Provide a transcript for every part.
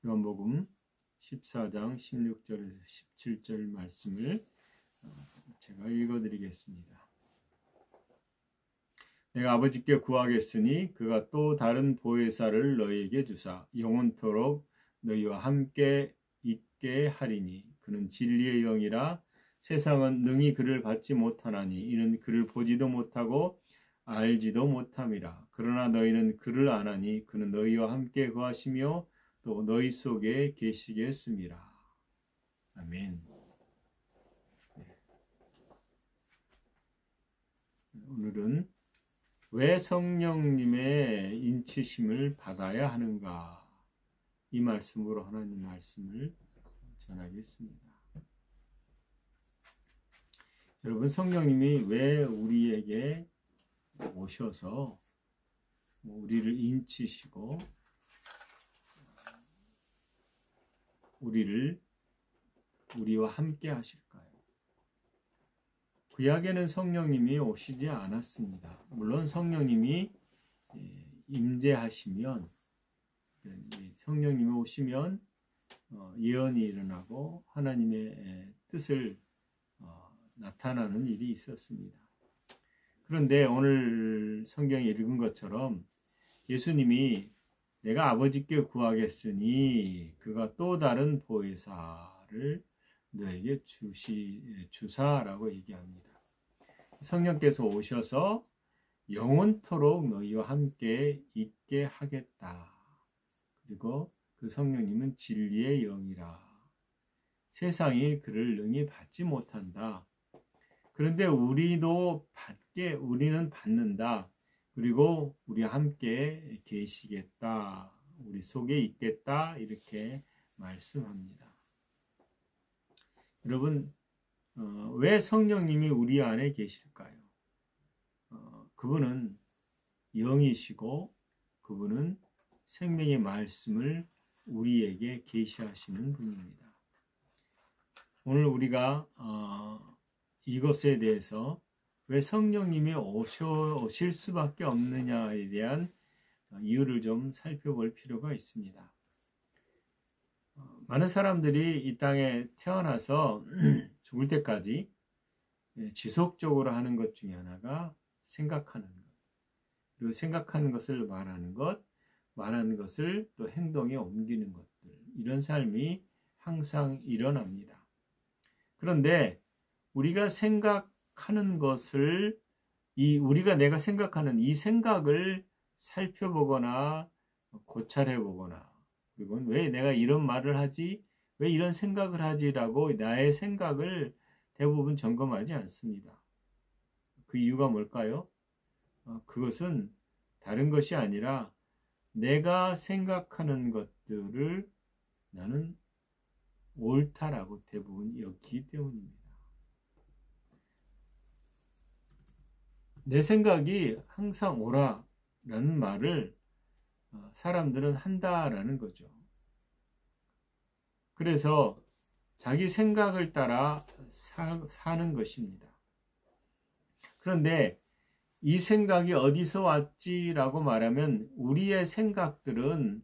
요한복음 14장 16절에서 17절 말씀을 제가 읽어드리겠습니다. 내가 아버지께 구하겠으니 그가 또 다른 보혜사를 너희에게 주사 영원토록 너희와 함께 있게 하리니 그는 진리의 영이라. 세상은 능히 그를 받지 못하나니 이는 그를 보지도 못하고 알지도 못함이라. 그러나 너희는 그를 아나니 그는 너희와 함께 거하시며 또 너희 속에 계시겠습니다. 아멘. 오늘은 왜 성령님의 인치심을 받아야 하는가, 이 말씀으로 하나님 말씀을 전하겠습니다. 여러분, 성령님이 왜 우리에게 오셔서 우리를 인치시고 우리와 함께 하실까요? 구약에는 성령님이 오시지 않았습니다. 물론 성령님이 임재하시면, 성령님이 오시면 예언이 일어나고 하나님의 뜻을 나타나는 일이 있었습니다. 그런데 오늘 성경에 읽은 것처럼 예수님이 내가 아버지께 구하겠으니 그가 또 다른 보혜사를 너에게 주사라고 얘기합니다. 성령께서 오셔서 영원토록 너희와 함께 있게 하겠다. 그리고 그 성령님은 진리의 영이라. 세상이 그를 능히 받지 못한다. 그런데 우리는 받는다. 그리고 우리와 함께 계시겠다. 우리 속에 있겠다. 이렇게 말씀합니다. 여러분, 왜 성령님이 우리 안에 계실까요? 그분은 영이시고 그분은 생명의 말씀을 우리에게 계시하시는 분입니다. 오늘 우리가 이것에 대해서 왜 성령님이 오실 수밖에 없느냐에 대한 이유를 좀 살펴볼 필요가 있습니다. 많은 사람들이 이 땅에 태어나서 죽을 때까지 지속적으로 하는 것 중에 하나가 생각하는 것, 그리고 생각하는 것을 말하는 것, 말하는 것을 또 행동에 옮기는 것들, 이런 삶이 항상 일어납니다. 그런데 우리가 생각하는 것을, 내가 생각하는 이 생각을 살펴보거나 고찰해보거나, 그리고 왜 내가 이런 말을 하지, 왜 이런 생각을 하지라고 나의 생각을 대부분 점검하지 않습니다. 그 이유가 뭘까요? 그것은 다른 것이 아니라 내가 생각하는 것들을 나는 옳다라고 대부분 여기기 때문입니다. 내 생각이 항상 옳아라는 말을 사람들은 한다라는 거죠. 그래서 자기 생각을 따라 사는 것입니다. 그런데 이 생각이 어디서 왔지라고 말하면 우리의 생각들은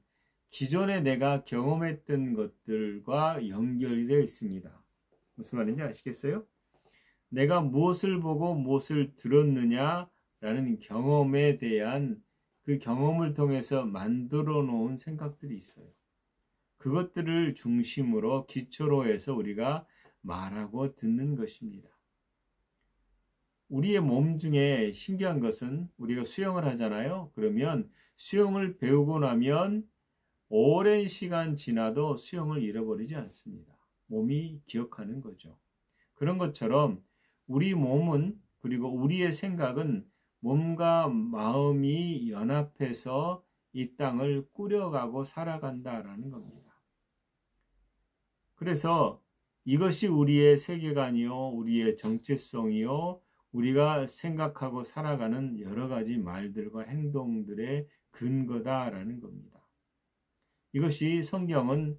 기존에 내가 경험했던 것들과 연결이 되어 있습니다. 무슨 말인지 아시겠어요? 내가 무엇을 보고 무엇을 들었느냐라는 경험에 대한 그 경험을 통해서 만들어 놓은 생각들이 있어요. 그것들을 중심으로 기초로 해서 우리가 말하고 듣는 것입니다. 우리의 몸 중에 신기한 것은 우리가 수영을 하잖아요. 그러면 수영을 배우고 나면 오랜 시간 지나도 수영을 잃어버리지 않습니다. 몸이 기억하는 거죠. 그런 것처럼 우리 몸은, 그리고 우리의 생각은 몸과 마음이 연합해서 이 땅을 꾸려가고 살아간다라는 겁니다. 그래서 이것이 우리의 세계관이요, 우리의 정체성이요, 우리가 생각하고 살아가는 여러 가지 말들과 행동들의 근거다라는 겁니다. 이것을 성경은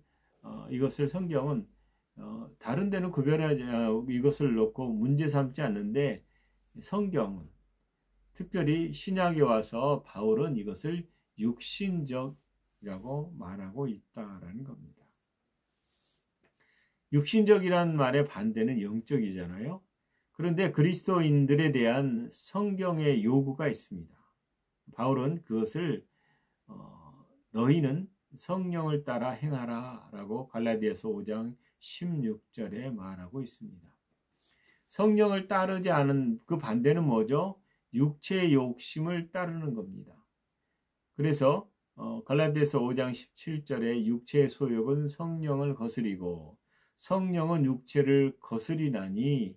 다른 데는 구별하지, 이것을 놓고 문제 삼지 않는데, 성경은 특별히 신약에 와서 바울은 이것을 육신적이라고 말하고 있다라는 겁니다. 육신적이란 말의 반대는 영적이잖아요. 그런데 그리스도인들에 대한 성경의 요구가 있습니다. 바울은 그것을 너희는 성령을 따라 행하라 라고 갈라디아서 5장 16절에 말하고 있습니다. 성령을 따르지 않은 그 반대는 뭐죠? 육체의 욕심을 따르는 겁니다. 그래서 갈라디아서 5장 17절에 육체의 소욕은 성령을 거스리고 성령은 육체를 거스리나니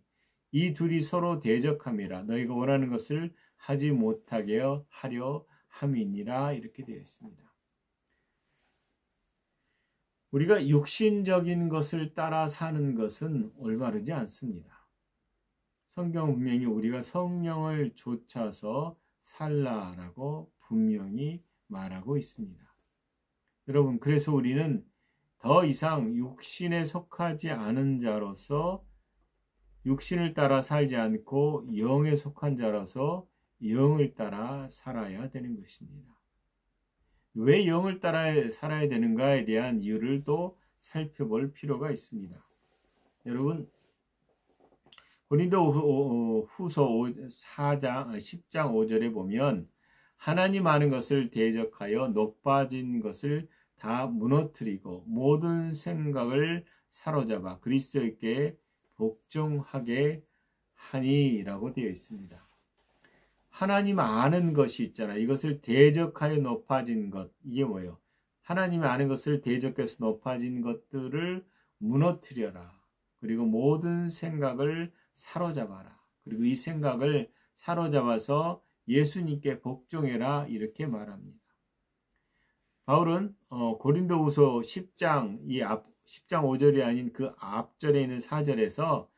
이 둘이 서로 대적함이라 너희가 원하는 것을 하지 못하게 하려 함이니라 이렇게 되어 있습니다. 우리가 육신적인 것을 따라 사는 것은 올바르지 않습니다. 성경 분명히 우리가 성령을 좇아서 살라라고 분명히 말하고 있습니다. 여러분, 그래서 우리는 더 이상 육신에 속하지 않은 자로서 육신을 따라 살지 않고 영에 속한 자로서 영을 따라 살아야 되는 것입니다. 왜 영을 따라 살아야 되는가에 대한 이유를 또 살펴볼 필요가 있습니다. 여러분, 고린도 후서 10장 5절에 보면 하나님 아는 것을 대적하여 높아진 것을 다 무너뜨리고 모든 생각을 사로잡아 그리스도께 복종하게 하니라고 되어 있습니다. 하나님 아는 것이 있잖아요. 이것을 대적하여 높아진 것. 이게 뭐예요? 하나님이 아는 것을 대적해서 높아진 것들을 무너뜨려라. 그리고 모든 생각을 사로잡아라. 그리고 이 생각을 사로잡아서 예수님께 복종해라. 이렇게 말합니다. 바울은 고린도후서 10장 5절이 아닌 그 앞절에 있는 4절에서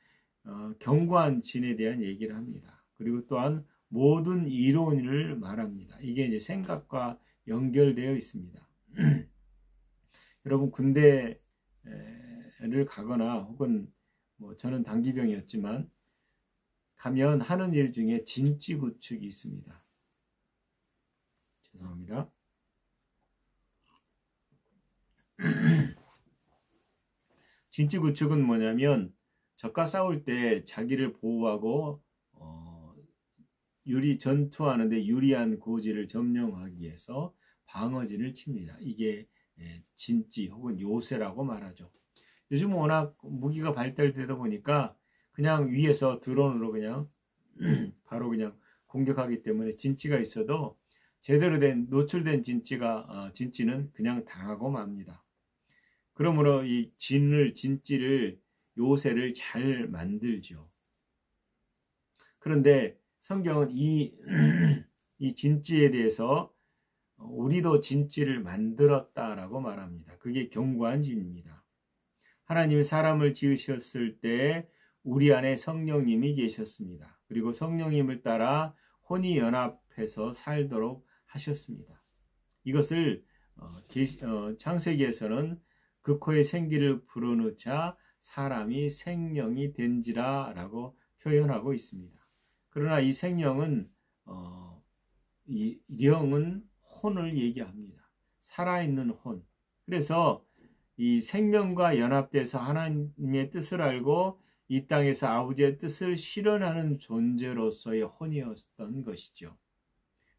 견고한 진에 대한 얘기를 합니다. 그리고 또한 모든 이론을 말합니다. 이게 이제 생각과 연결되어 있습니다. 여러분 군대를 가거나 혹은 저는 단기병이었지만 가면 하는 일 중에 진찌구축이 있습니다. 죄송합니다. 진찌구축은 뭐냐면 적과 싸울 때 자기를 보호하고 전투하는데 유리한 고지를 점령하기 위해서 방어진을 칩니다. 이게 진찌 혹은 요새라고 말하죠. 요즘 워낙 무기가 발달되다 보니까 그냥 위에서 드론으로 그냥 바로 그냥 공격하기 때문에 진찌가 있어도 제대로 된 노출된 진찌는 그냥 당하고 맙니다. 그러므로 이 진찌를 요새를 잘 만들죠. 그런데 성경은 이 진찌에 대해서 우리도 진찌를 만들었다라고 말합니다. 그게 견고한 진입니다. 하나님이 사람을 지으셨을 때 우리 안에 성령님이 계셨습니다. 그리고 성령님을 따라 혼이연합해서 살도록 하셨습니다. 이것을 창세기에서는 그 코에 생기를 불어넣자 사람이 생명이 된지라 라고 표현하고 있습니다. 그러나 이 생명은 이 영은 혼을 얘기합니다. 살아있는 혼. 그래서 이 생명과 연합돼서 하나님의 뜻을 알고 이 땅에서 아버지의 뜻을 실현하는 존재로서의 혼이었던 것이죠.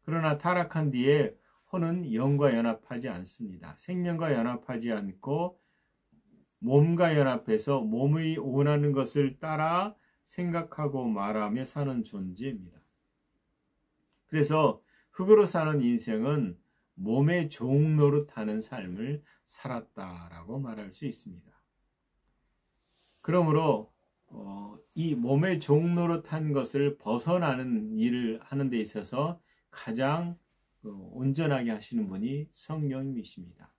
그러나 타락한 뒤에 혼은 영과 연합하지 않습니다. 생명과 연합하지 않고 몸과 연합해서 몸의 원하는 것을 따라 생각하고 말하며 사는 존재입니다. 그래서 흙으로 사는 인생은 몸의 종 노릇하는 삶을 살았다라고 말할 수 있습니다. 그러므로 이 몸의 종 노릇한 것을 벗어나는 일을 하는 데 있어서 가장 온전하게 하시는 분이 성령님이십니다.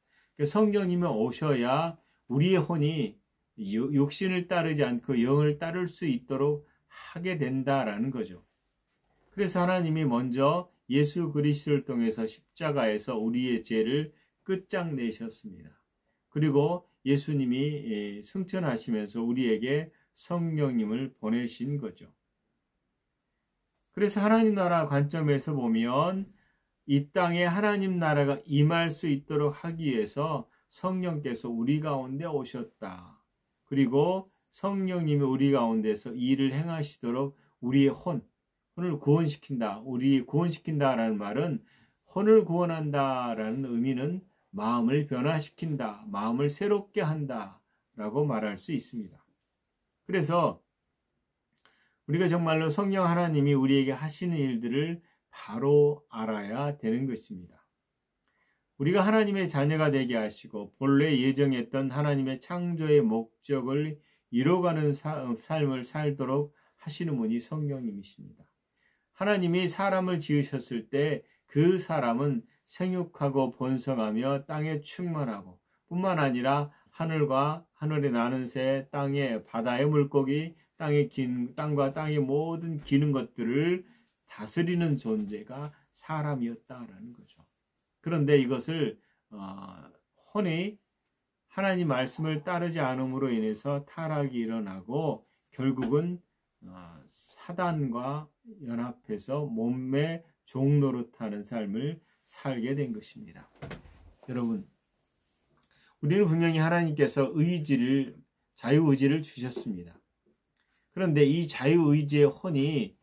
성령님이 오셔야 우리의 혼이 육신을 따르지 않고 영을 따를 수 있도록 하게 된다라는 거죠. 그래서 하나님이 먼저 예수 그리스도를 통해서 십자가에서 우리의 죄를 끝장내셨습니다. 그리고 예수님이 승천하시면서 우리에게 성령님을 보내신 거죠. 그래서 하나님 나라 관점에서 보면 이 땅에 하나님 나라가 임할 수 있도록 하기 위해서 성령께서 우리 가운데 오셨다. 그리고 성령님이 우리 가운데서 일을 행하시도록 우리의 혼을 구원시킨다. 우리 구원시킨다라는 말은 혼을 구원한다라는 의미는 마음을 변화시킨다. 마음을 새롭게 한다라고 말할 수 있습니다. 그래서 우리가 정말로 성령 하나님이 우리에게 하시는 일들을 바로 알아야 되는 것입니다. 우리가 하나님의 자녀가 되게 하시고 본래 예정했던 하나님의 창조의 목적을 이뤄가는 삶을 살도록 하시는 분이 성령님이십니다. 하나님이 사람을 지으셨을 때 그 사람은 생육하고 번성하며 땅에 충만하고 뿐만 아니라 하늘과 하늘에 나는 새, 땅에 바다의 물고기, 땅과 땅의 모든 기는 것들을 다스리는 존재가 사람이었다라는 거죠. 그런데 이것을 혼이 하나님 말씀을 따르지 않음으로 인해서 타락이 일어나고 결국은 사단과 연합해서 몸매 종노릇하는 삶을 살게 된 것입니다. 여러분, 우리는 분명히 하나님께서 자유의지를 주셨습니다. 그런데 이 자유의지의 혼이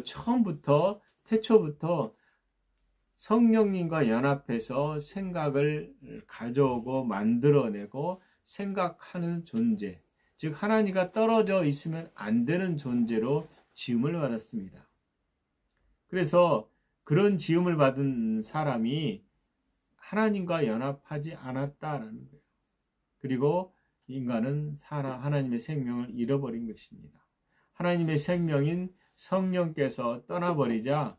처음부터 태초부터 성령님과 연합해서 생각을 가져오고 만들어내고 생각하는 존재, 즉 하나님과 떨어져 있으면 안 되는 존재로 지음을 받았습니다. 그래서 그런 지음을 받은 사람이 하나님과 연합하지 않았다라는 거예요. 그리고 인간은 하나님의 생명을 잃어버린 것입니다. 하나님의 생명인 성령께서 떠나버리자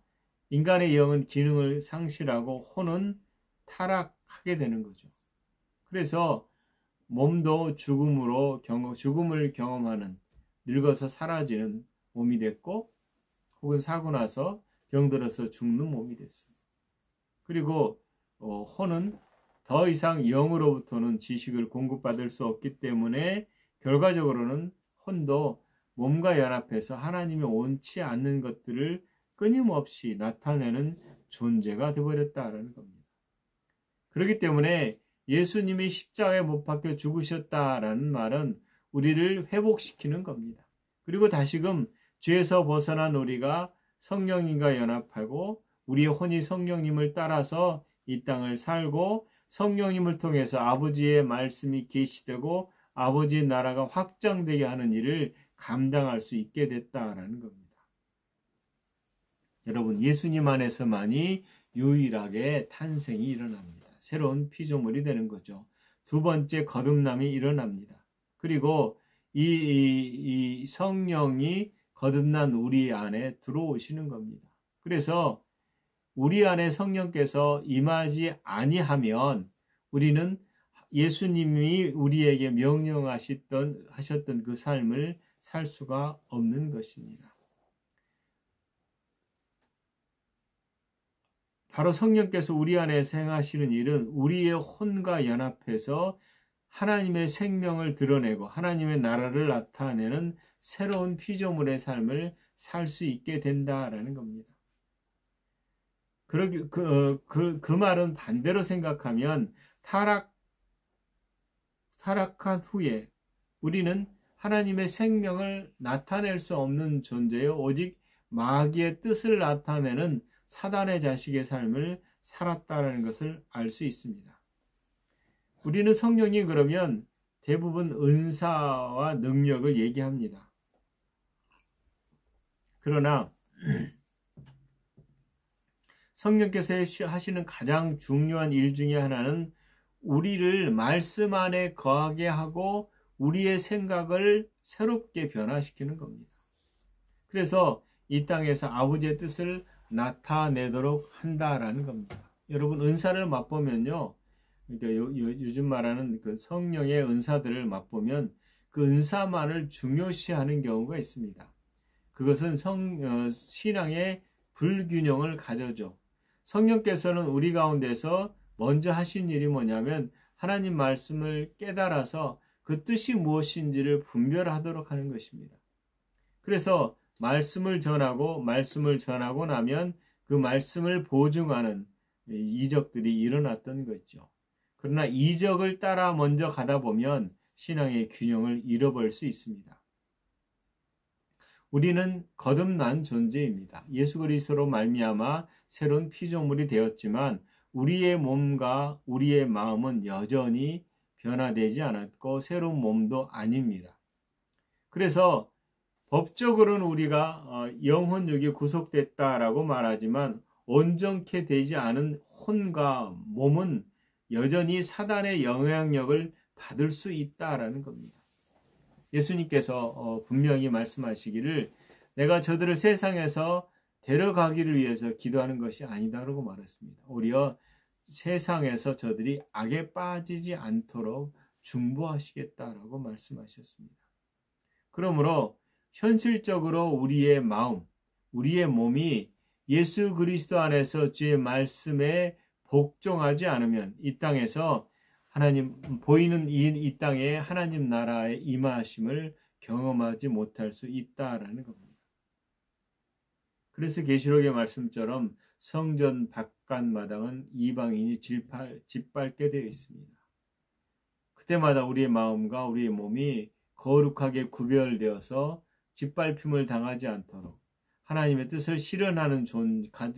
인간의 영은 기능을 상실하고 혼은 타락하게 되는 거죠. 그래서 몸도 죽음을 경험하는, 늙어서 사라지는 몸이 됐고, 혹은 사고 나서 병들어서 죽는 몸이 됐어요. 그리고 혼은 더 이상 영으로부터는 지식을 공급받을 수 없기 때문에 결과적으로는 혼도 몸과 연합해서 하나님이 원치 않는 것들을 끊임없이 나타내는 존재가 되어버렸다는 겁니다. 그렇기 때문에 예수님이 십자가에 못 박혀 죽으셨다라는 말은 우리를 회복시키는 겁니다. 그리고 다시금 죄에서 벗어난 우리가 성령님과 연합하고 우리의 혼이 성령님을 따라서 이 땅을 살고 성령님을 통해서 아버지의 말씀이 계시되고 아버지의 나라가 확장되게 하는 일을 감당할 수 있게 됐다라는 겁니다. 여러분, 예수님 안에서만이 유일하게 탄생이 일어납니다. 새로운 피조물이 되는 거죠. 두 번째 거듭남이 일어납니다. 그리고 이 성령이 거듭난 우리 안에 들어오시는 겁니다. 그래서 우리 안에 성령께서 임하지 아니하면 우리는 예수님이 우리에게 하셨던 그 삶을 살 수가 없는 것입니다. 바로 성령께서 우리 안에 행하시는 일은 우리의 혼과 연합해서 하나님의 생명을 드러내고 하나님의 나라를 나타내는 새로운 피조물의 삶을 살 수 있게 된다라는 겁니다. 그 말은 반대로 생각하면 타락한 후에 우리는 하나님의 생명을 나타낼 수 없는 존재요, 오직 마귀의 뜻을 나타내는 사단의 자식의 삶을 살았다는 것을 알 수 있습니다. 우리는 성령이 그러면 대부분 은사와 능력을 얘기합니다. 그러나 성령께서 하시는 가장 중요한 일 중에 하나는 우리를 말씀 안에 거하게 하고 우리의 생각을 새롭게 변화시키는 겁니다. 그래서 이 땅에서 아버지의 뜻을 나타내도록 한다라는 겁니다. 여러분, 은사를 맛보면요, 그러니까 요즘 말하는 그 성령의 은사들을 맛보면 그 은사만을 중요시하는 경우가 있습니다. 그것은 신앙의 불균형을 가져죠. 성령께서는 우리 가운데서 먼저 하신 일이 뭐냐면 하나님 말씀을 깨달아서 그 뜻이 무엇인지를 분별하도록 하는 것입니다. 그래서 말씀을 전하고 나면 그 말씀을 보증하는 이적들이 일어났던 거죠. 그러나 이적을 따라 먼저 가다 보면 신앙의 균형을 잃어버릴 수 있습니다. 우리는 거듭난 존재입니다. 예수 그리스도로 말미암아 새로운 피조물이 되었지만 우리의 몸과 우리의 마음은 여전히 변화되지 않았고 새로운 몸도 아닙니다. 그래서 법적으로는 우리가 영혼육이 구속됐다라고 말하지만 온전케 되지 않은 혼과 몸은 여전히 사단의 영향력을 받을 수 있다라는 겁니다. 예수님께서 분명히 말씀하시기를 내가 저들을 세상에서 데려가기를 위해서 기도하는 것이 아니다라고 말했습니다. 오히려 세상에서 저들이 악에 빠지지 않도록 중보하시겠다라고 말씀하셨습니다. 그러므로 현실적으로 우리의 마음, 우리의 몸이 예수 그리스도 안에서 주의 말씀에 복종하지 않으면 이 땅에서 하나님 보이는 이 땅에 하나님 나라의 임하심을 경험하지 못할 수 있다라는 겁니다. 그래서 계시록의 말씀처럼 성전 바깥마당은 이방인이 짓밟게 되어 있습니다. 그때마다 우리의 마음과 우리의 몸이 거룩하게 구별되어서 짓밟힘을 당하지 않도록 하나님의 뜻을 실현하는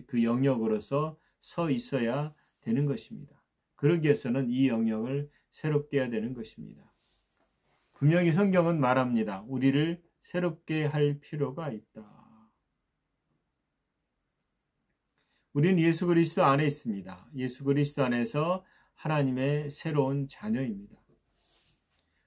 그 영역으로서 서 있어야 되는 것입니다. 그러기 위해서는 이 영역을 새롭게 해야 되는 것입니다. 분명히 성경은 말합니다. 우리를 새롭게 할 필요가 있다. 우리는 예수 그리스도 안에 있습니다. 예수 그리스도 안에서 하나님의 새로운 자녀입니다.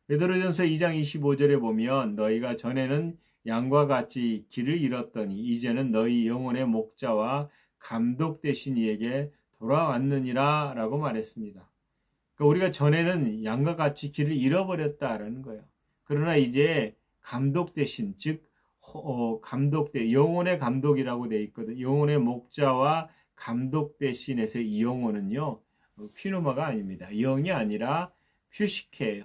베드로전서 2장 25절에 보면 너희가 전에는 양과 같이 길을 잃었더니 이제는 너희 영혼의 목자와 감독 되신 이에게 돌아왔느니라 라고 말했습니다. 그러니까 우리가 전에는 양과 같이 길을 잃어버렸다라는 거예요. 그러나 이제 감독 되신, 즉 영혼의 감독이라고 되어 있거든요. 영혼의 목자와 감독 대신에서 이 영혼은요, 피누마가 아닙니다. 영이 아니라 퓨시케,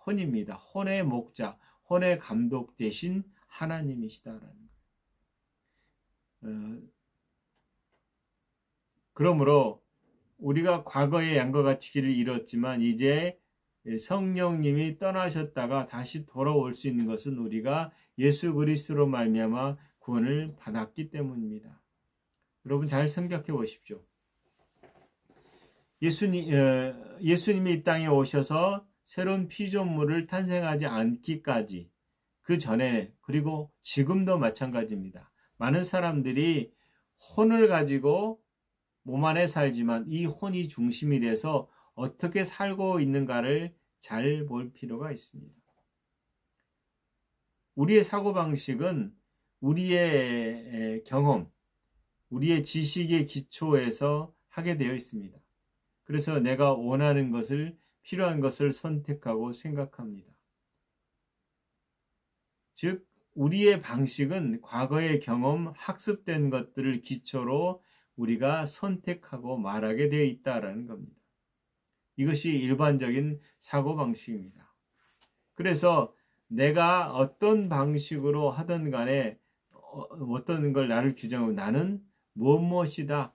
혼입니다. 혼의 목자, 혼의 감독 대신 하나님이시다라는 거예요. 그러므로 우리가 과거에 양과 같이 길을 잃었지만 이제 성령님이 떠나셨다가 다시 돌아올 수 있는 것은 우리가 예수 그리스도로 말미암아 구원을 받았기 때문입니다. 여러분 잘 생각해 보십시오. 예수님이 이 땅에 오셔서 새로운 피조물을 탄생하지 않기까지 그 전에 그리고 지금도 마찬가지입니다. 많은 사람들이 혼을 가지고 몸 안에 살지만 이 혼이 중심이 돼서 어떻게 살고 있는가를 잘 볼 필요가 있습니다. 우리의 사고방식은 우리의 경험, 우리의 지식의 기초에서 하게 되어 있습니다. 그래서 내가 원하는 것을, 필요한 것을 선택하고 생각합니다. 즉, 우리의 방식은 과거의 경험, 학습된 것들을 기초로 우리가 선택하고 말하게 되어 있다는 겁니다. 이것이 일반적인 사고방식입니다. 그래서 내가 어떤 방식으로 하든 간에 어떤 걸 나를 규정하고 나는 무엇이다.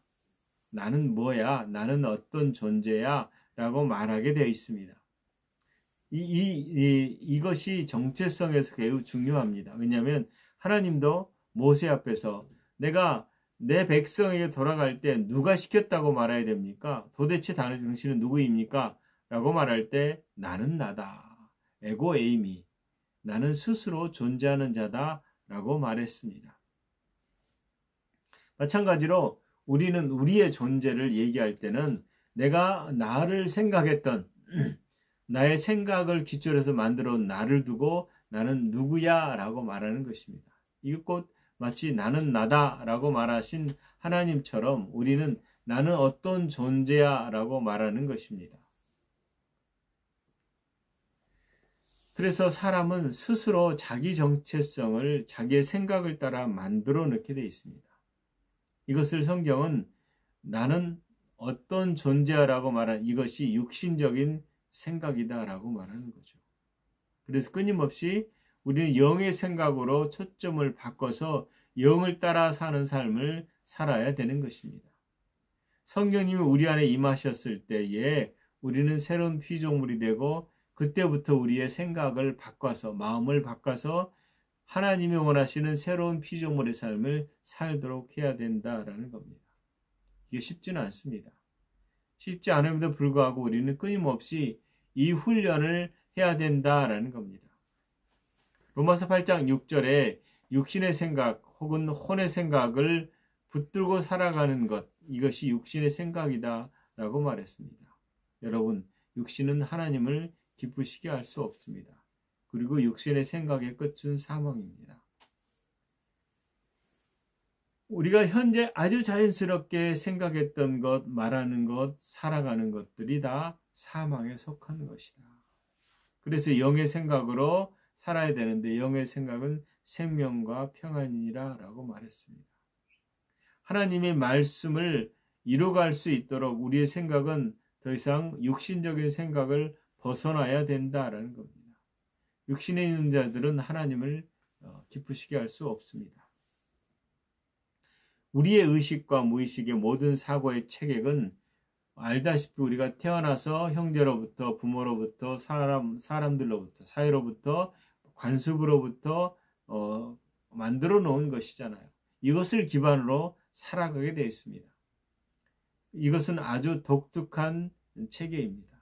나는 뭐야? 나는 어떤 존재야? 라고 말하게 되어 있습니다. 이것이 정체성에서 매우 중요합니다. 왜냐하면 하나님도 모세 앞에서 내가 내 백성에게 돌아갈 때 누가 시켰다고 말해야 됩니까? 도대체 당신은 누구입니까? 라고 말할 때 나는 나다. 에고 에이미. 나는 스스로 존재하는 자다. 라고 말했습니다. 마찬가지로 우리는 우리의 존재를 얘기할 때는 내가 나를 생각했던 나의 생각을 기초로 해서 만들어 온 나를 두고 나는 누구야? 라고 말하는 것입니다. 이것 곧 마치 나는 나다 라고 말하신 하나님처럼 우리는 나는 어떤 존재야 라고 말하는 것입니다. 그래서 사람은 스스로 자기 정체성을 자기의 생각을 따라 만들어 놓게 되어 있습니다. 이것을 성경은 나는 어떤 존재야라고 말한 이것이 육신적인 생각이다 라고 말하는 거죠. 그래서 끊임없이 우리는 영의 생각으로 초점을 바꿔서 영을 따라 사는 삶을 살아야 되는 것입니다. 성령님이 우리 안에 임하셨을 때에 우리는 새로운 피조물이 되고 그때부터 우리의 생각을 바꿔서, 마음을 바꿔서 하나님이 원하시는 새로운 피조물의 삶을 살도록 해야 된다라는 겁니다. 이게 쉽지는 않습니다. 쉽지 않음에도 불구하고 우리는 끊임없이 이 훈련을 해야 된다라는 겁니다. 로마서 8장 6절에 육신의 생각 혹은 혼의 생각을 붙들고 살아가는 것, 이것이 육신의 생각이다 라고 말했습니다. 여러분, 육신은 하나님을 기쁘시게 할 수 없습니다. 그리고 육신의 생각의 끝은 사망입니다. 우리가 현재 아주 자연스럽게 생각했던 것, 말하는 것, 살아가는 것들이 다 사망에 속한 것이다. 그래서 영의 생각으로 살아야 되는데 영의 생각은 생명과 평안이라 라고 말했습니다. 하나님의 말씀을 이루어갈 수 있도록 우리의 생각은 더 이상 육신적인 생각을 벗어나야 된다라는 겁니다. 육신에 있는 자들은 하나님을 기쁘시게 할 수 없습니다. 우리의 의식과 무의식의 모든 사고의 체계는 알다시피 우리가 태어나서 형제로부터, 부모로부터, 사람들로부터, 사회로부터, 관습으로부터 만들어 놓은 것이잖아요. 이것을 기반으로 살아가게 되어 있습니다. 이것은 아주 독특한 체계입니다.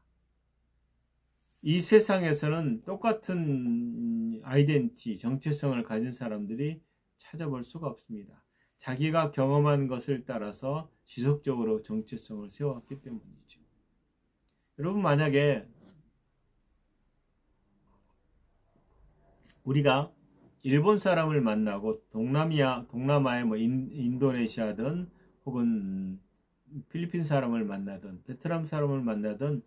이 세상에서는 똑같은 아이덴티티, 정체성을 가진 사람들이 찾아볼 수가 없습니다. 자기가 경험한 것을 따라서 지속적으로 정체성을 세워왔기 때문이죠. 여러분, 만약에 우리가 일본 사람을 만나고 동남아의 인도네시아든 혹은 필리핀 사람을 만나든 베트남 사람을 만나든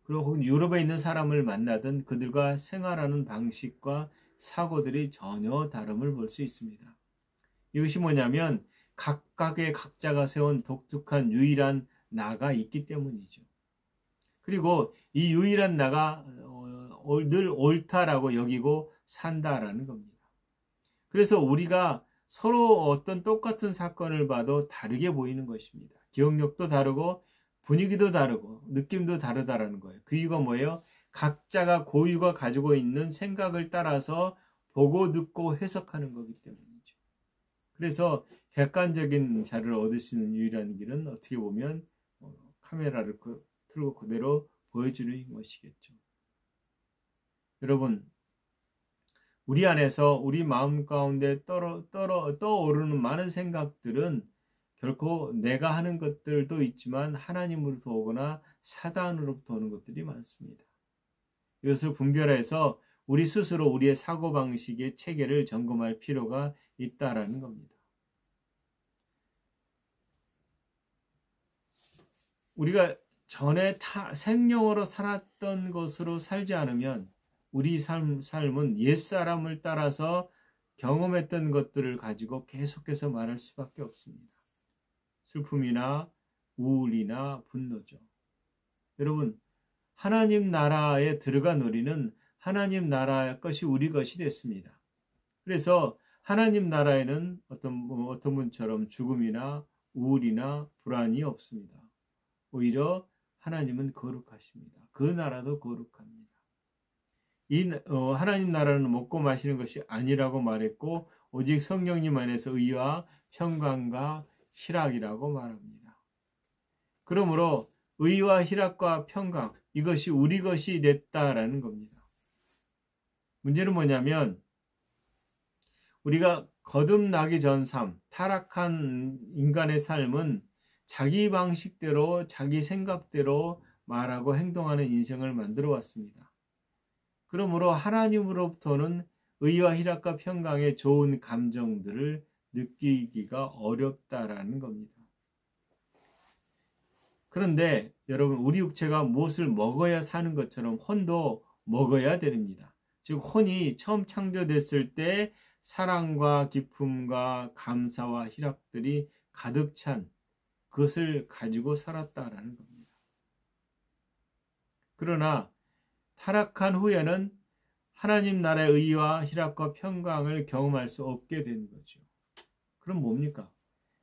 그리고 혹은 유럽에 있는 사람을 만나든 그들과 생활하는 방식과 사고들이 전혀 다름을 볼 수 있습니다. 이것이 뭐냐면 각자가 세운 독특한 유일한 나가 있기 때문이죠. 그리고 이 유일한 나가 늘 옳다라고 여기고 산다라는 겁니다. 그래서 우리가 서로 어떤 똑같은 사건을 봐도 다르게 보이는 것입니다. 기억력도 다르고 분위기도 다르고 느낌도 다르다라는 거예요. 그 이유가 뭐예요? 각자가 고유가 가지고 있는 생각을 따라서 보고 듣고 해석하는 거기 때문이죠. 그래서 객관적인 자료를 얻을 수 있는 유일한 길은 어떻게 보면 카메라를 틀고 그대로 보여주는 것이겠죠. 여러분, 우리 안에서 우리 마음 가운데 떠오르는 많은 생각들은 결코 내가 하는 것들도 있지만 하나님으로부터 오거나 사단으로부터 오는 것들이 많습니다. 이것을 분별해서 우리 스스로 우리의 사고방식의 체계를 점검할 필요가 있다라는 겁니다. 우리가 전에 생명으로 살았던 것으로 살지 않으면 우리 삶은 옛사람을 따라서 경험했던 것들을 가지고 계속해서 말할 수밖에 없습니다. 슬픔이나 우울이나 분노죠. 여러분, 하나님 나라에 들어간 우리는 하나님 나라의 것이 우리 것이 됐습니다. 그래서 하나님 나라에는 어떤 분처럼 죽음이나 우울이나 불안이 없습니다. 오히려 하나님은 거룩하십니다. 그 나라도 거룩합니다. 하나님 나라는 먹고 마시는 것이 아니라고 말했고 오직 성령님 안에서 의와 평강과 희락이라고 말합니다. 그러므로 의와 희락과 평강, 이것이 우리 것이 됐다라는 겁니다. 문제는 뭐냐면 우리가 거듭나기 전 삶, 타락한 인간의 삶은 자기 방식대로 자기 생각대로 말하고 행동하는 인생을 만들어 왔습니다. 그러므로 하나님으로부터는 의와 희락과 평강의 좋은 감정들을 느끼기가 어렵다라는 겁니다. 그런데 여러분, 우리 육체가 무엇을 먹어야 사는 것처럼 혼도 먹어야 됩니다. 즉 혼이 처음 창조됐을 때 사랑과 기쁨과 감사와 희락들이 가득 찬 그것을 가지고 살았다라는 겁니다. 그러나 타락한 후에는 하나님 나라의 의와 희락과 평강을 경험할 수 없게 된 거죠. 그럼 뭡니까?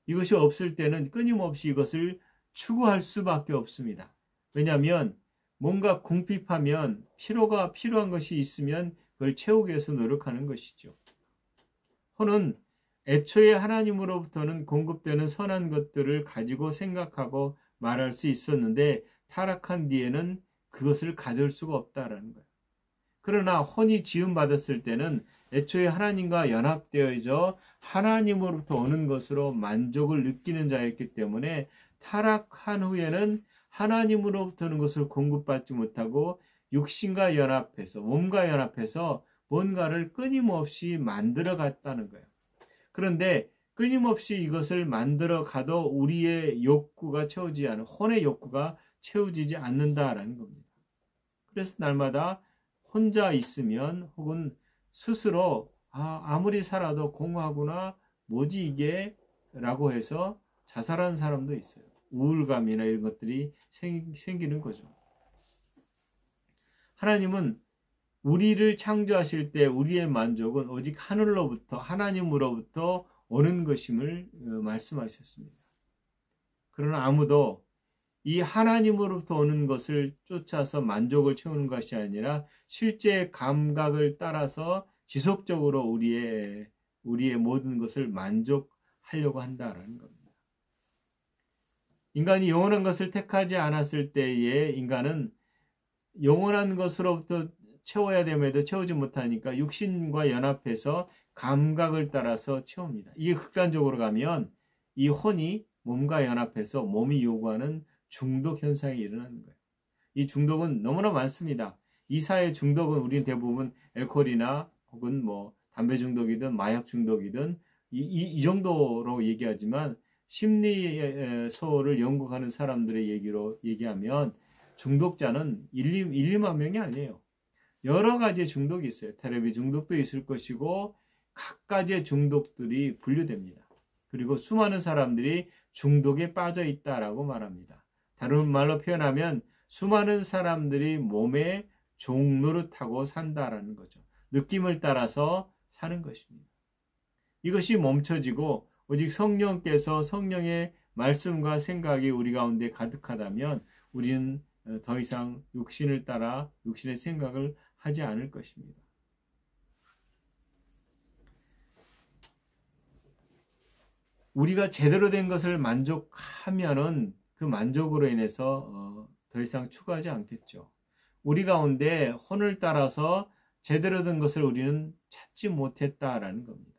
이것이 없을 때는 끊임없이 이것을 추구할 수밖에 없습니다. 왜냐하면 뭔가 궁핍하면 필요한 것이 있으면 그걸 채우기 위해서 노력하는 것이죠. 혼은 애초에 하나님으로부터는 공급되는 선한 것들을 가지고 생각하고 말할 수 있었는데 타락한 뒤에는 그것을 가질 수가 없다라는 거예요. 그러나 혼이 지음받았을 때는 애초에 하나님과 연합되어져 하나님으로부터 오는 것으로 만족을 느끼는 자였기 때문에 타락한 후에는 하나님으로부터 오는 것을 공급받지 못하고 육신과 연합해서 몸과 연합해서 뭔가를 끊임없이 만들어 갔다는 거예요. 그런데 끊임없이 이것을 만들어 가도 우리의 욕구가 채우지 않은 혼의 욕구가 채워지지 않는다라는 겁니다. 그래서 날마다 혼자 있으면 혹은 스스로 아무리 살아도 공허하구나 뭐지 이게 라고 해서 자살하는 사람도 있어요. 우울감이나 이런 것들이 생기는 거죠. 하나님은 우리를 창조하실 때 우리의 만족은 오직 하늘로부터 하나님으로부터 오는 것임을 말씀하셨습니다. 그러나 아무도 이 하나님으로부터 오는 것을 쫓아서 만족을 채우는 것이 아니라 실제 감각을 따라서 지속적으로 우리의 모든 것을 만족하려고 한다라는 겁니다. 인간이 영원한 것을 택하지 않았을 때에 인간은 영원한 것으로부터 채워야 됨에도 채우지 못하니까 육신과 연합해서 감각을 따라서 채웁니다. 이게 극단적으로 가면 이 혼이 몸과 연합해서 몸이 요구하는 중독 현상이 일어나는 거예요. 이 중독은 너무나 많습니다. 이 사회 중독은 우리는 대부분 알코올이나 혹은 뭐 담배 중독이든 마약 중독이든 이 정도로 얘기하지만 심리소를 연구하는 사람들의 얘기로 얘기하면 중독자는 2만 명이 아니에요. 여러 가지의 중독이 있어요. 텔레비 중독도 있을 것이고 각가지의 중독들이 분류됩니다. 그리고 수많은 사람들이 중독에 빠져 있다라고 말합니다. 다른 말로 표현하면 수많은 사람들이 몸에 종노릇하고 산다라는 거죠. 느낌을 따라서 사는 것입니다. 이것이 멈춰지고 오직 성령께서 성령의 말씀과 생각이 우리 가운데 가득하다면 우리는 더 이상 육신을 따라 육신의 생각을 하지 않을 것입니다. 우리가 제대로 된 것을 만족하면은 그 만족으로 인해서 더 이상 추구하지 않겠죠. 우리 가운데 혼을 따라서 제대로 된 것을 우리는 찾지 못했다라는 겁니다.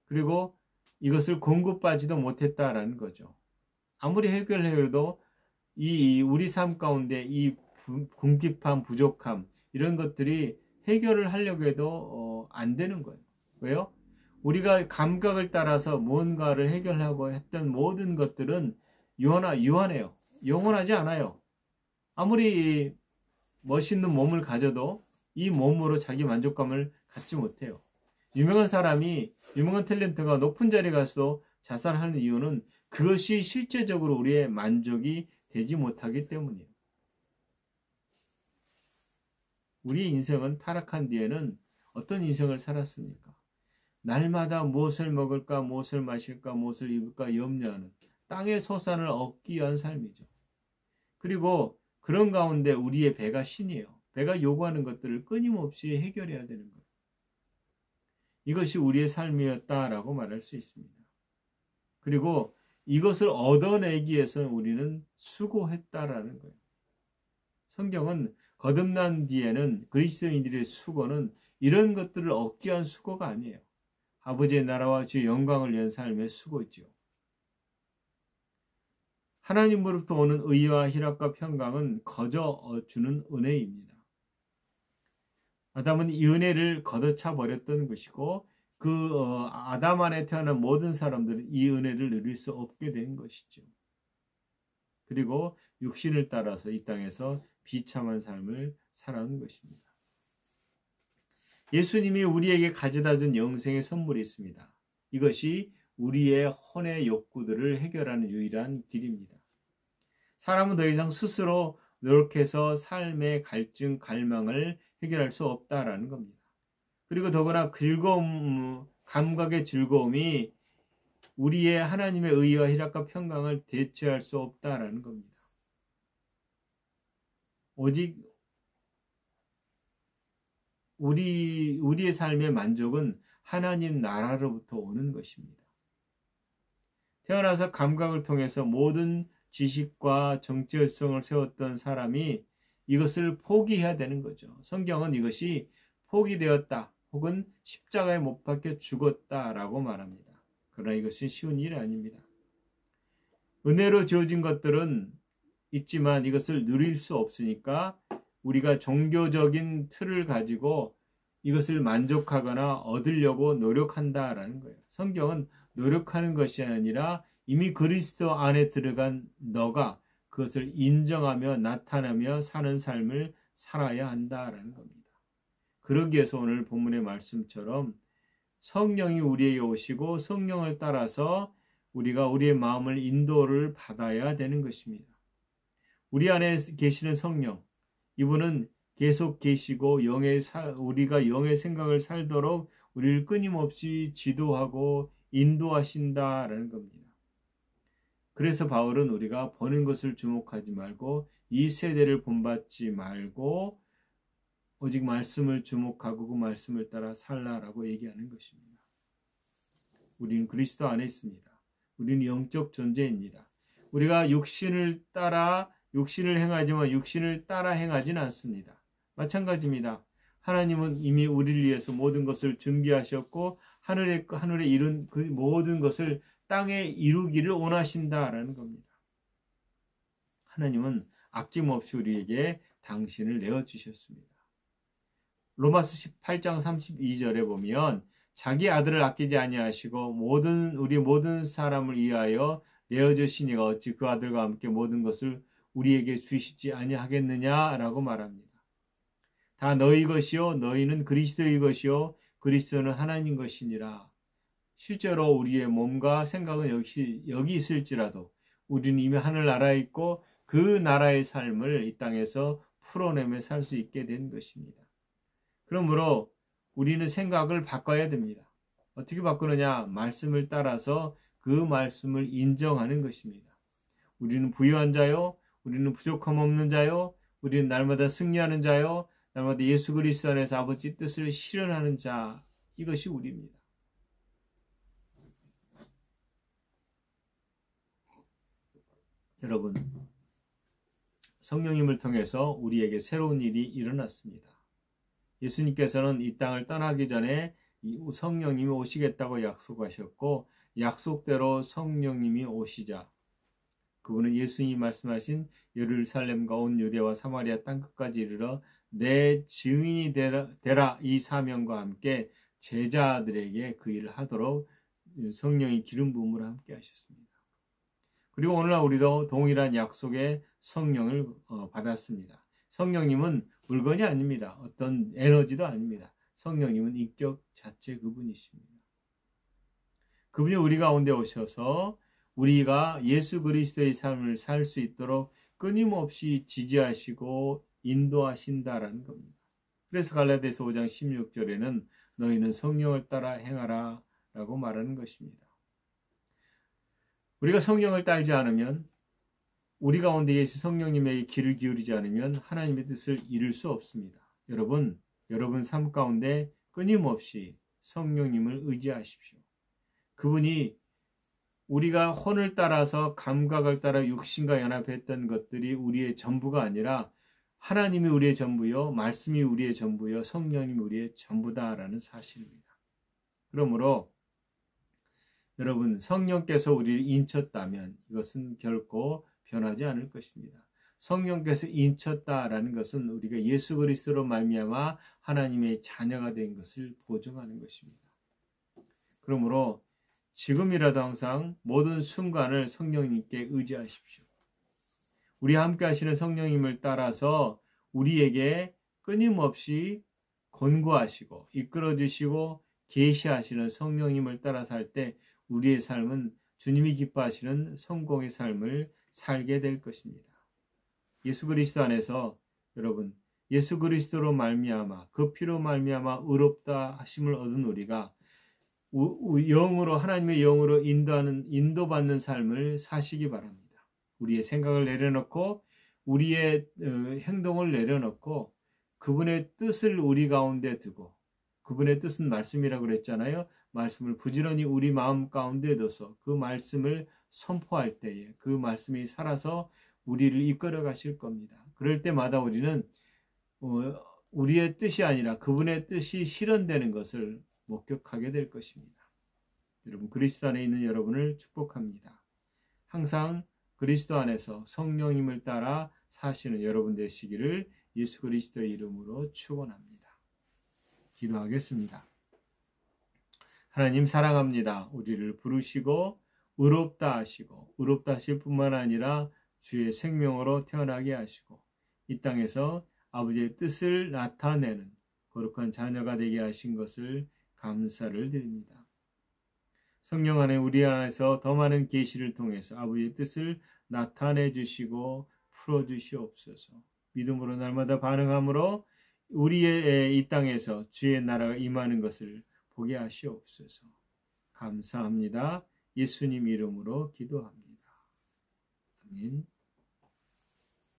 그리고 이것을 공급받지도 못했다라는 거죠. 아무리 해결해도 이 우리 삶 가운데 이 궁핍함, 부족함 이런 것들이 해결을 하려고 해도 안 되는 거예요. 왜요? 우리가 감각을 따라서 뭔가를 해결하고 했던 모든 것들은 유한해요. 영원하지 않아요. 아무리 멋있는 몸을 가져도 이 몸으로 자기 만족감을 갖지 못해요. 유명한 탤런트가 높은 자리에 가서도 자살하는 이유는 그것이 실제적으로 우리의 만족이 되지 못하기 때문이에요. 우리의 인생은 타락한 뒤에는 어떤 인생을 살았습니까? 날마다 무엇을 먹을까, 무엇을 마실까, 무엇을 입을까 염려하는 땅의 소산을 얻기 위한 삶이죠. 그리고 그런 가운데 우리의 배가 신이에요. 배가 요구하는 것들을 끊임없이 해결해야 되는 거예요. 이것이 우리의 삶이었다라고 말할 수 있습니다. 그리고 이것을 얻어내기 위해서는 우리는 수고했다라는 거예요. 성경은 거듭난 뒤에는 그리스도인들의 수고는 이런 것들을 얻기 위한 수고가 아니에요. 아버지의 나라와 주의 영광을 위한 삶의 수고죠. 하나님으로부터 오는 의와 희락과 평강은 거저 주는 은혜입니다. 아담은 이 은혜를 걷어차 버렸던 것이고 아담 안에 태어난 모든 사람들은 이 은혜를 누릴 수 없게 된 것이죠. 그리고 육신을 따라서 이 땅에서 비참한 삶을 살아온 것입니다. 예수님이 우리에게 가져다 준 영생의 선물이 있습니다. 이것이 우리의 혼의 욕구들을 해결하는 유일한 길입니다. 사람은 더 이상 스스로 노력해서 삶의 갈증, 갈망을 해결할 수 없다라는 겁니다. 그리고 더구나 감각의 즐거움이 우리의 하나님의 의와 희락과 평강을 대체할 수 없다라는 겁니다. 오직 우리의 삶의 만족은 하나님 나라로부터 오는 것입니다. 태어나서 감각을 통해서 모든 지식과 정체성을 세웠던 사람이 이것을 포기해야 되는 거죠. 성경은 이것이 포기되었다 혹은 십자가에 못 박혀 죽었다라고 말합니다. 그러나 이것은 쉬운 일이 아닙니다. 은혜로 주어진 것들은 있지만 이것을 누릴 수 없으니까 우리가 종교적인 틀을 가지고 이것을 만족하거나 얻으려고 노력한다라는 거예요. 성경은 노력하는 것이 아니라 이미 그리스도 안에 들어간 너가 그것을 인정하며 나타나며 사는 삶을 살아야 한다라는 겁니다. 그러기 위해서 오늘 본문의 말씀처럼 성령이 우리에게 오시고 성령을 따라서 우리가 우리의 마음을 인도를 받아야 되는 것입니다. 우리 안에 계시는 성령, 이분은 계속 계시고 우리가 영의 생각을 살도록 우리를 끊임없이 지도하고 인도하신다라는 겁니다. 그래서 바울은 우리가 보는 것을 주목하지 말고 이 세대를 본받지 말고 오직 말씀을 주목하고 그 말씀을 따라 살라라고 얘기하는 것입니다. 우리는 그리스도 안에 있습니다. 우리는 영적 존재입니다. 우리가 육신을 행하지만 육신을 따라 행하지는 않습니다. 마찬가지입니다. 하나님은 이미 우리를 위해서 모든 것을 준비하셨고 하늘에 이룬 그 모든 것을 땅에 이루기를 원하신다라는 겁니다. 하나님은 아낌없이 우리에게 당신을 내어주셨습니다. 로마서 18장 32절에 보면 자기 아들을 아끼지 아니하시고 우리 모든 사람을 위하여 내어주시니가 어찌 그 아들과 함께 모든 것을 우리에게 주시지 아니하겠느냐라고 말합니다. 다 너희 것이요 너희는 그리스도의 것이요 그리스도는 하나님 것이니라. 실제로 우리의 몸과 생각은 여기 있을지라도 우리는 이미 하늘나라에 있고 그 나라의 삶을 이 땅에서 풀어내며 살 수 있게 된 것입니다. 그러므로 우리는 생각을 바꿔야 됩니다. 어떻게 바꾸느냐? 말씀을 따라서 그 말씀을 인정하는 것입니다. 우리는 부유한 자요, 우리는 부족함 없는 자요, 우리는 날마다 승리하는 자요, 날마다 예수 그리스도 안에서 아버지 뜻을 실현하는 자, 이것이 우리입니다. 여러분, 성령님을 통해서 우리에게 새로운 일이 일어났습니다. 예수님께서는 이 땅을 떠나기 전에 성령님이 오시겠다고 약속하셨고 약속대로 성령님이 오시자 그분은 예수님이 말씀하신 예루살렘과 온 유대와 사마리아 땅끝까지 이르러 내 증인이 되라 이 사명과 함께 제자들에게 그 일을 하도록 성령의 기름 부음을 함께 하셨습니다. 그리고 오늘날 우리도 동일한 약속의 성령을 받았습니다. 성령님은 물건이 아닙니다. 어떤 에너지도 아닙니다. 성령님은 인격 자체 그분이십니다. 그분이 우리 가운데 오셔서 우리가 예수 그리스도의 삶을 살 수 있도록 끊임없이 지지하시고 인도하신다라는 겁니다. 그래서 갈라디아서 5장 16절에는 너희는 성령을 따라 행하라 라고 말하는 것입니다. 우리가 성령을 따르지 않으면 우리 가운데 계신 성령님에게 귀를 기울이지 않으면 하나님의 뜻을 이룰 수 없습니다. 여러분 삶 가운데 끊임없이 성령님을 의지하십시오. 그분이 우리가 혼을 따라서 감각을 따라 육신과 연합했던 것들이 우리의 전부가 아니라 하나님이 우리의 전부요, 말씀이 우리의 전부요, 성령님이 우리의 전부다라는 사실입니다. 그러므로 여러분 성령께서 우리를 인쳤다면 이것은 결코 변하지 않을 것입니다. 성령께서 인쳤다라는 것은 우리가 예수 그리스도로 말미암아 하나님의 자녀가 된 것을 보증하는 것입니다. 그러므로 지금이라도 항상 모든 순간을 성령님께 의지하십시오. 우리와 함께 하시는 성령님을 따라서 우리에게 끊임없이 권고하시고 이끌어주시고 계시하시는 성령님을 따라 살 때 우리의 삶은 주님이 기뻐하시는 성공의 삶을 살게 될 것입니다. 예수 그리스도 안에서 여러분 예수 그리스도로 말미암아 그 피로 말미암아 의롭다 하심을 얻은 우리가 영으로 하나님의 영으로 인도받는 삶을 사시기 바랍니다. 우리의 생각을 내려놓고 우리의 행동을 내려놓고 그분의 뜻을 우리 가운데 두고, 그분의 뜻은 말씀이라고 그랬잖아요. 말씀을 부지런히 우리 마음 가운데 둬서 그 말씀을 선포할 때에 그 말씀이 살아서 우리를 이끌어 가실 겁니다. 그럴 때마다 우리는 우리의 뜻이 아니라 그분의 뜻이 실현되는 것을 목격하게 될 것입니다. 여러분, 그리스도 안에 있는 여러분을 축복합니다. 항상 그리스도 안에서 성령님을 따라 사시는 여러분 되시기를 예수 그리스도의 이름으로 축원합니다. 기도하겠습니다. 하나님 사랑합니다. 우리를 부르시고 의롭다 하시고, 의롭다 하실 뿐만 아니라 주의 생명으로 태어나게 하시고 이 땅에서 아버지의 뜻을 나타내는 거룩한 자녀가 되게 하신 것을 감사를 드립니다. 성령 안에 우리 안에서 더 많은 계시를 통해서 아버지의 뜻을 나타내 주시고 풀어 주시옵소서. 믿음으로 날마다 반응함으로 우리의 이 땅에서 주의 나라가 임하는 것을 보게 하시옵소서. 감사합니다. 예수님 이름으로 기도합니다. 아멘.